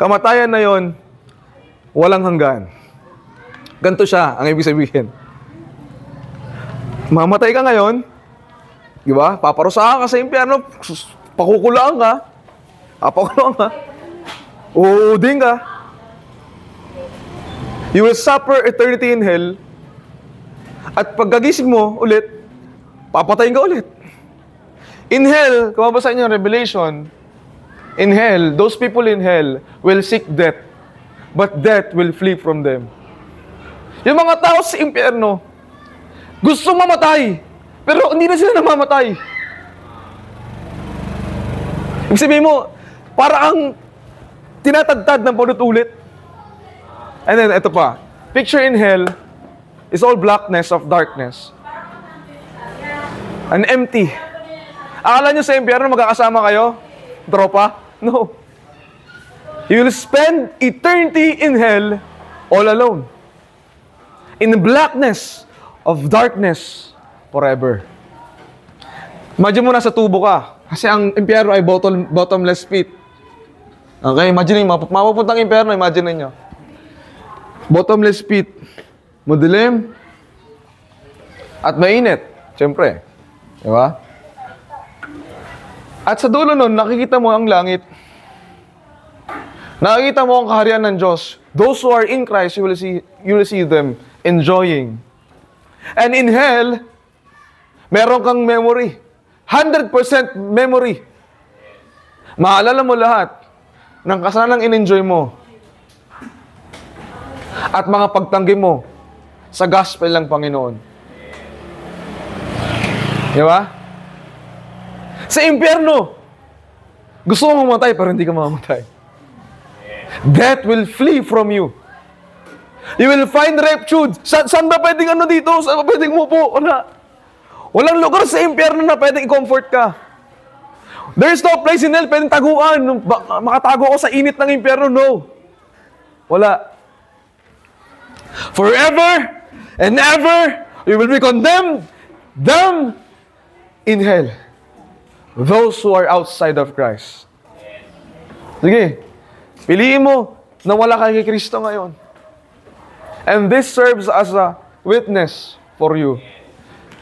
kamatayan na yon, walang hanggan. Ganito siya, ang ibig sabihin. Mamatay ka ngayon, di ba? Paparusahan ka sa impyerno, pakukulaan ka, uudin ka. You will suffer eternity in hell, at pagkagising mo ulit, papatayin ka ulit. In hell, kung mabasa niyo Revelation, in hell, those people in hell will seek death, but death will flee from them. Yung mga tao sa impyerno, gustong mamatay, pero hindi na sila namamatay. Ibig sabihin mo, para ang tinatagtad ng paulit-ulit. And then, ito pa. Picture in hell is all blackness of darkness. And empty. Akala nyo sa impyerno magkakasama kayo? Tropa? No. You will spend eternity in hell all alone. In the blackness of darkness forever. Imagine mo nasa tubo ka. Kasi ang impyerno ay bottomless pit. Okay, imagine nyo, mapupuntang impyerno, imagine nyo. Bottomless pit. Madilim. At mainit. Siyempre. Diba? At sa dulo nun, nakikita mo ang langit. Nakikita mo ang kaharian ng Diyos. Those who are in Christ, you will see them enjoying. And in hell, meron kang memory. 100% memory. Maalala mo lahat ng kasalanang in-enjoy mo at mga pagtanggi mo sa gospel ng Panginoon. Di ba? Sa impyerno, gusto mo mamatay pero hindi ka mamamatay. Death will flee from you. You will find refuge. Saan ba pwedeng ano dito? Saan ba pwedeng umupo? Walang lugar sa impyerno na pwedeng i-comfort ka. There is no place in hell pwedeng taguan. Makatago ako sa init ng impyerno. No. Wala. Forever and ever, you will be condemned, damned in hell. Those who are outside of Christ. Sige, piliin mo na wala ka kay Kristo ngayon. And this serves as a witness for you.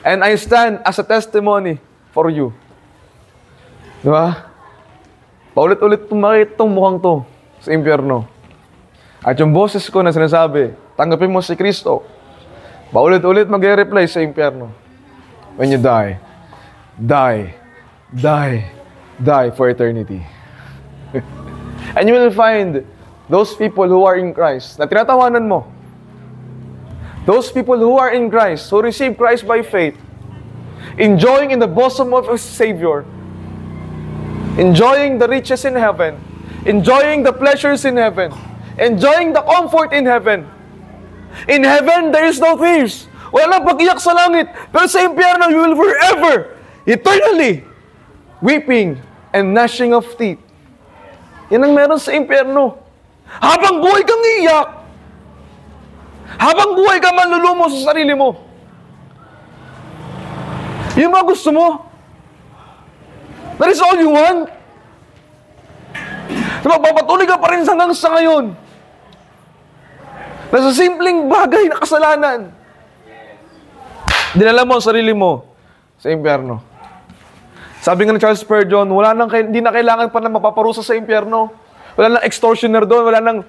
And I stand as a testimony for you. Diba? Paulit-ulit makita itong mukhang to sa impyerno. At yung boses ko na sinasabi, tanggapin mo si Kristo. Paulit-ulit mag-reply sa impyerno. When you die, die for eternity. And you will find those people who are in Christ na tinatawanan mo. Those people who are in Christ, who receive Christ by faith, enjoying in the bosom of His Savior, enjoying the riches in heaven, enjoying the pleasures in heaven, enjoying the comfort in heaven. In heaven, there is no tears. Wala pag-iyak sa langit. Pero sa impyerno, you will forever, eternally, weeping and gnashing of teeth. Yan ang meron sa impyerno. Habang buhay kang iiyak. Habang buhay ka manlulumo sa sarili mo. Yung mga gusto mo. That is all you want. Magpapatuloy ka pa rin hanggang sa ngayon. Nasa simpleng bagay na kasalanan. Dinala mo ang sarili mo sa impyerno. Sabi nga ni Charles Spurgeon, hindi na kailangan pa na mapaparusa sa impyerno. Wala nang extortioner doon, wala nang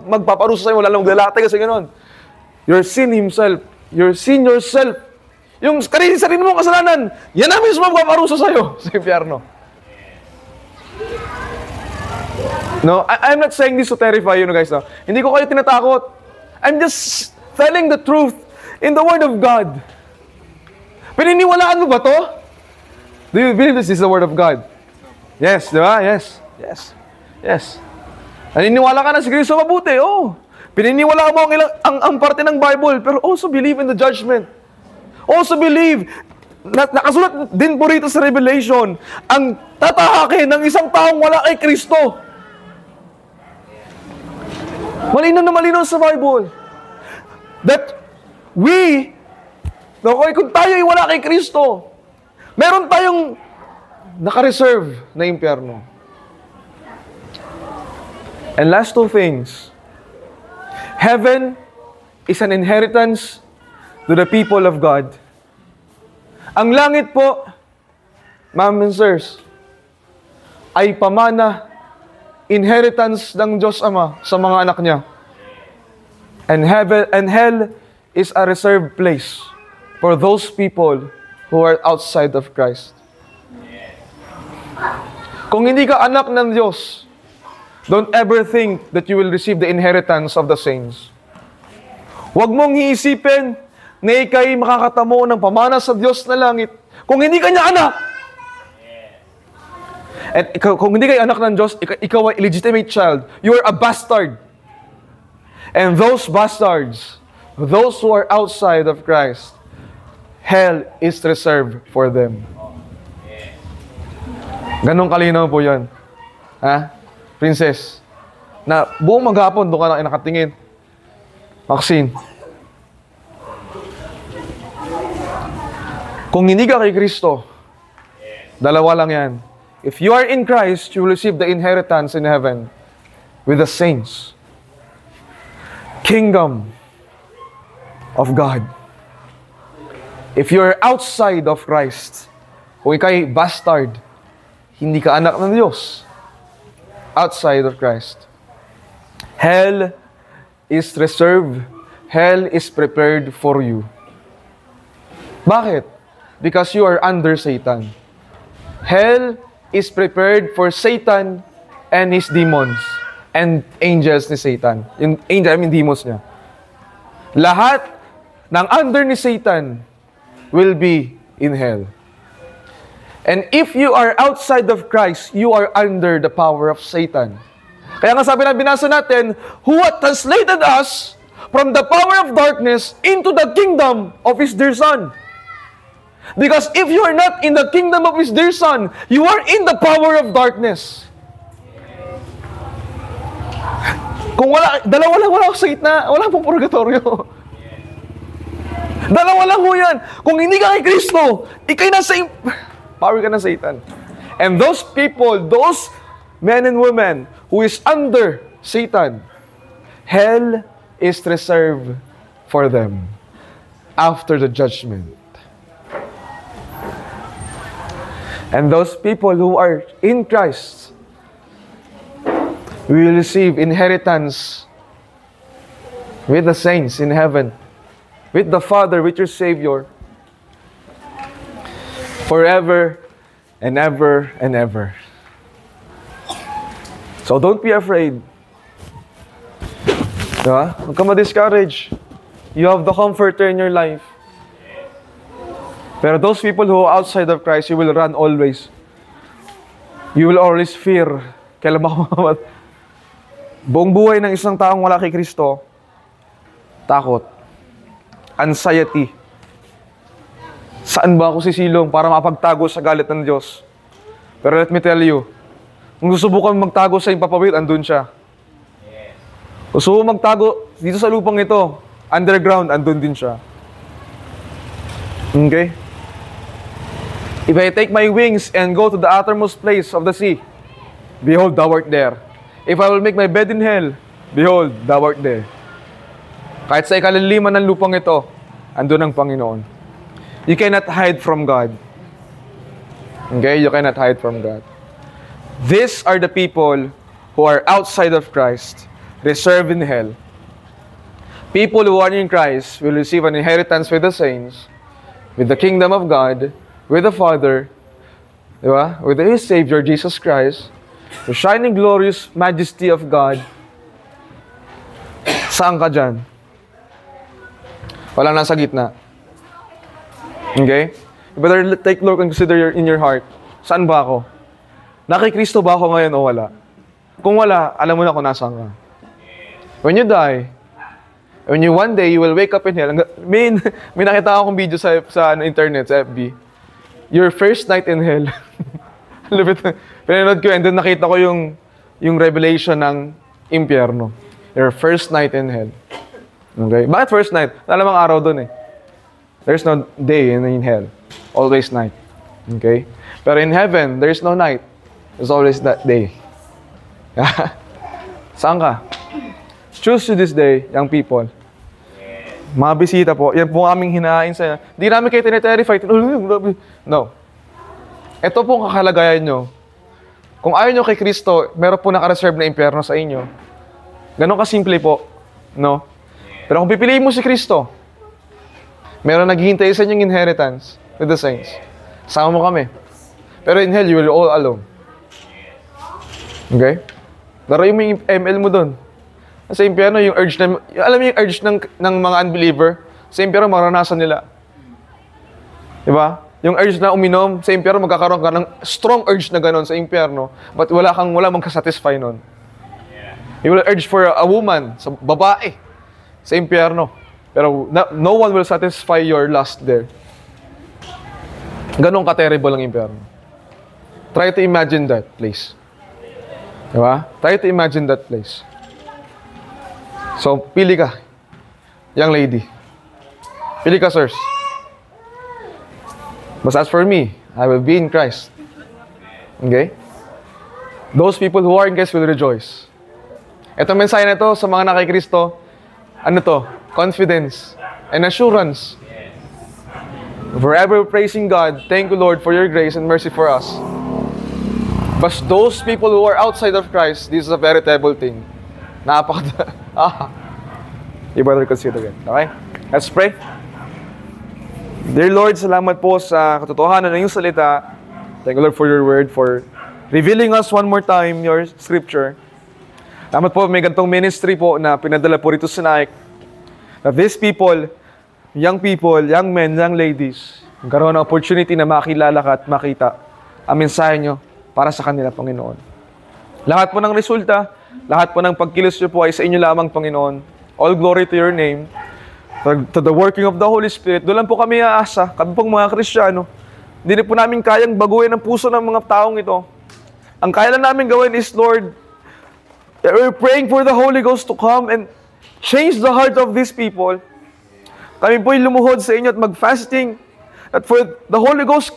magpaparusa sa'yo, wala nang maglalate kasi gano'n. Your sin himself, your sin yourself, yung sarili mong kasalanan, yan na mismo magpaparusa sa'yo sa impyerno. No, I'm not saying this to terrify you, guys. No? Hindi ko kayo tinatakot. I'm just telling the truth in the Word of God. Pininiwalaan mo ba to? Do you believe this is the Word of God? Yes, di ba? Yes. Yes. Yes. Naniniwala ka na si Kristo mabuti. Oh. Pininiwala mo ang parte ng Bible, pero also believe in the judgment. Also believe, nakasulat din po rito sa Revelation, ang tatahakin ng isang taong wala kay Kristo. Malinaw na malinaw sa Bible. That kung tayo ay wala kay Kristo, meron tayong naka-reserve na impyerno. And last two things. Heaven is an inheritance to the people of God. Ang langit po, ma'am and sirs, ay pamana, inheritance ng Diyos Ama sa mga anak niya. And hell is a reserved place for those people who are outside of Christ. Kung hindi ka anak ng Diyos, don't ever think that you will receive the inheritance of the saints. Huwag mong iisipin na ika'y makakatamo ng pamana sa Diyos na langit kung hindi ka niya anak. At kung hindi kayo anak ng Diyos, ikaw ay illegitimate child. You are a bastard. And those bastards, those who are outside of Christ, hell is reserved for them. Ganong kalinaw po yan. Ha? Princess, na buong maghapon doon ka na nakatingin. Maxine, kung hindi ka kay Kristo, dalawa lang yan. If you are in Christ, you will receive the inheritance in heaven with the saints. Kingdom of God. If you are outside of Christ, kung ika'y bastard, hindi ka anak ng Diyos, outside of Christ, hell is reserved, hell is prepared for you. Bakit? Because you are under Satan. Hell is prepared for Satan and his demons and angels ni Satan. Demons niya. Lahat ng under ni Satan will be in hell. And if you are outside of Christ, you are under the power of Satan. Kaya nga sabi na binasa natin, who hath translated us from the power of darkness into the kingdom of His dear Son. Because if you are not in the kingdom of His dear Son, you are in the power of darkness. Kung dalawa lang wala sa gitna, wala pong purgatorio. Dalawa lang ho yan. Kung hindi ka kay Kristo, ikay nasa power ka ng Satan. And those people, those men and women who is under Satan, hell is reserved for them after the judgment. And those people who are in Christ will receive inheritance with the saints in heaven, with the Father, with your Savior, forever and ever and ever. So don't be afraid. Diba? Huwag ka ma-discourage. You have the Comforter in your life. Pero those people who are outside of Christ, you will run always. You will always fear. Kailan ba buong buhay ng isang taong wala kay Kristo, takot, anxiety. Saan ba ako sisilong para mapagtago sa galit ng Diyos? Pero let me tell you, kung susubukan magtago sa impapawid, andun siya. Kung susubukan magtago dito sa lupang ito, underground, andun din siya. Okay? If I take my wings and go to the uttermost place of the sea, behold, thou art there. If I will make my bed in hell, behold, thou art there. Kahit sa ikaliliman ng lupang ito, andun ang Panginoon. You cannot hide from God. Okay? You cannot hide from God. These are the people who are outside of Christ, reserved in hell. People who are in Christ will receive an inheritance with the saints, with the kingdom of God, with the Father, diba? With His Savior, Jesus Christ, the shining glorious majesty of God. Saan ka dyan? Wala nasa gitna. Okay? You better take a look and consider in your heart, saan ba ako? Nakikristo ba ako ngayon o wala? Kung wala, alam mo na kung nasaan ka. When you die, one day, you will wake up in hell. May nakita akong video sa internet, sa FB. Your first night in hell. Pinanood ko and then nakita ko yung revelation ng impyerno. Your first night in hell. Okay? Bakit first night? Alam ang araw dun eh. There's no day in hell. Always night. Okay? Pero in heaven, there's no night. There's always that day. Saan ka? Choose you this day, young people. Mga bisita po, yan po aming hinahain sa... Di namin kayo tine-terrify. No. Ito po ang kakalagayan nyo. Kung ayaw nyo kay Kristo, meron po nakareserve na impyerno sa inyo. Ganon kasimple po. No? Pero kung pipiliin mo si Kristo, meron naghihintay sa inyong inheritance with the saints. Sama mo kami. Pero in hell, you will all alone. Okay? Laruin mo yung ML mo doon. Sa impyerno, yung urge na, alam mo yung urge ng mga unbeliever, sa impyerno, maranasan nila. Diba? Yung urge na uminom, sa impyerno, magkakaroon ka ng strong urge na gano'n sa impyerno, but wala mong kasatisfy nun. You will urge for a woman, sa babae, sa impyerno. Pero no one will satisfy your lust there. Ganon ka-terrible ang impyerno. Try to imagine that place. Diba? Try to imagine that place. So, pili ka, young lady. Pili ka, sirs. But as for me, I will be in Christ. Okay? Those people who are in Christ will rejoice. Itong mensahe na ito sa mga nakikristo, ano to? Confidence and assurance. Forever praising God, thank you, Lord, for your grace and mercy for us. But those people who are outside of Christ, this is a very terrible thing. You better consider it. Okay? Let's pray. Dear Lord, salamat po sa katotohanan ng iyong salita. Thank you, Lord, for your word, for revealing us one more time your scripture. Salamat po, may gantong ministry po na pinadala po rito sa Naik. That these people, young men, young ladies, magkaroon ng opportunity na makilala ka at makita ang mensahe nyo para sa kanila, Panginoon. Lahat po ng resulta, lahat po ng pagkilos nyo po ay sa inyo lamang, Panginoon. All glory to your name. To the working of the Holy Spirit. Doon lang po kami aasa. Kami pong mga Kristiyano. Hindi na po namin kayang baguhin ang puso ng mga taong ito. Ang kaya lang namin gawin is, Lord, we're praying for the Holy Ghost to come and change the heart of these people. Kami po'y lumuhod sa inyo at mag-fasting. At for the Holy Ghost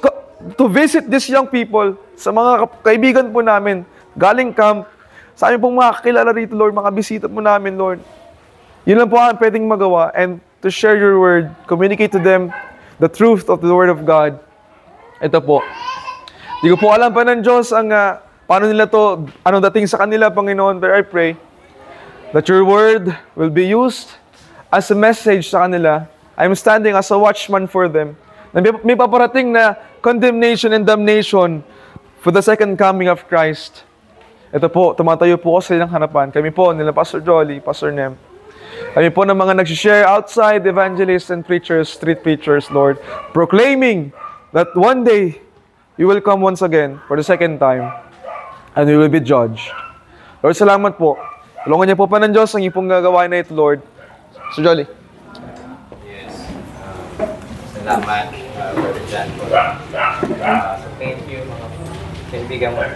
to visit these young people, sa mga kaibigan po namin, galing camp, sa amin pong makakilala rito, Lord, mga bisita po namin, Lord. Yun lang po ang pwedeng magawa, and to share your word, communicate to them the truth of the word of God. Ito po. Di ko po alam pa ng Diyos ang paano nila to, anong dating sa kanila, Panginoon, but I pray that your word will be used as a message sa kanila. I'm standing as a watchman for them. May paparating na condemnation and damnation for the second coming of Christ. Ito po, tumatayo po ako sa ilang hanapan. Kami po, nila Pastor Jolly, Pastor Nem. Kami po ng mga nag-share outside evangelists and preachers, street preachers, Lord, proclaiming that one day you will come once again for the second time and we will be judged. Lord, salamat po. Tulungan niyo po pa ng Diyos ang ipong gagawain na ito, Lord. Sir Jolly. Yes. Salamat, Brother John. So thank you, mga kaibigan mo.